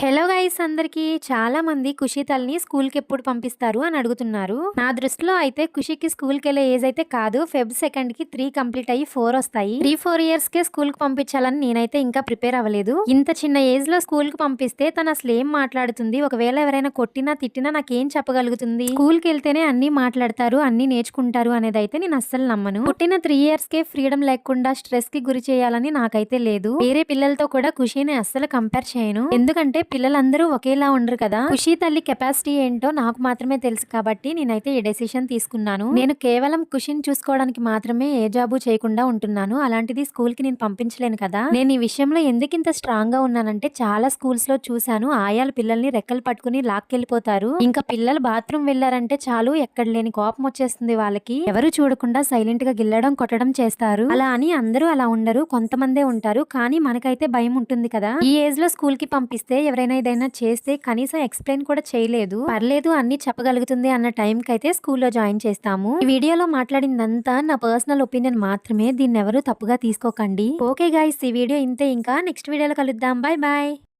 Hello guys అందరికి చాలా మంది ఖుషి తల్ని స్కూల్ కి ఎప్పుడు పంపిస్తారు అని అడుగుతున్నారు. నా దృష్టిలో అయితే ఖుషికి స్కూల్ కి వెళ్ళే ఏజ్ అయితే కాదు. ఫెబ్ సెకండ్ కి 3 కంప్లీట్ అయ్యి 4 వస్తాయి. 3-4 ఇయర్స్ కే స్కూల్ కి పంపించాలని నేనైతే ఇంకా ప్రిపేర్ అవ్వలేదు. ఇంత చిన్న ఏజ్ లో స్కూల్ కి పంపిస్తే తను అసలు ఏం మాట్లాడుతుంది, ఒకవేళ ఎవరైనా కొట్టినా తిట్టినా నాకేం చెప్పగలుగుతుంది, స్కూల్ కి వెళ్తేనే అన్ని మాట్లాడతారు అన్ని నేర్చుకుంటారు అనేది అయితే నేను అస్సలు నమ్మను. పుట్టిన 3 ఇయర్స్ కే ఫ్రీడమ్ లేకుండా స్ట్రెస్ కి గురి చేయాలని నాకైతే లేదు. వేరే పిల్లలతో కూడా ఖుషిని అస్సలు కంపేర్ చేయను. ఎందుకంటే పిల్లలందరూ ఒకేలా ఉండరు కదా. ఖుషి తల్లి కెపాసిటీ ఏంటో నాకు మాత్రమే తెలుసు కాబట్టి నేనైతే ఈ డెసిషన్ తీసుకున్నాను. నేను కేవలం ఖుషిని చూసుకోవడానికి మాత్రమే ఏ జాబు చేయకుండా ఉంటున్నాను. అలాంటిది స్కూల్ కి నేను పంపించలేను కదా. నేను ఈ విషయంలో ఎందుకు ఇంత స్ట్రాంగ్ గా ఉన్నానంటే చాలా స్కూల్స్ లో చూసాను, ఆయాలు పిల్లల్ని రెక్కలు పట్టుకుని లాక్కెళ్ళిపోతారు. ఇంకా పిల్లలు బాత్రూమ్ వెళ్లారంటే చాలు ఎక్కడ లేని కోపం వచ్చేస్తుంది వాళ్ళకి. ఎవరు చూడకుండా సైలెంట్ గా గిల్లడం కొట్టడం చేస్తారు. అలా అని అందరూ అలా ఉండరు, కొంతమందే ఉంటారు. కానీ మనకైతే భయం ఉంటుంది కదా. ఈ ఏజ్ లో స్కూల్ కి పంపిస్తే ఎవరైనా ఏదైనా చేస్తే కనీసం ఎక్స్ప్లెయిన్ కూడా చేయలేదు, పర్లేదు అన్ని చెప్పగలుగుతుంది అన్న టైం కి అయితే స్కూల్లో జాయిన్ చేస్తాము. ఈ వీడియోలో మాట్లాడిందంతా నా పర్సనల్ ఒపీనియన్ మాత్రమే, దీన్ని ఎవరు తప్పుగా తీసుకోకండి. ఓకే గైస్, ఈ వీడియో ఇంతే. ఇంకా నెక్స్ట్ వీడియోలో కలుద్దాం. Bye bye.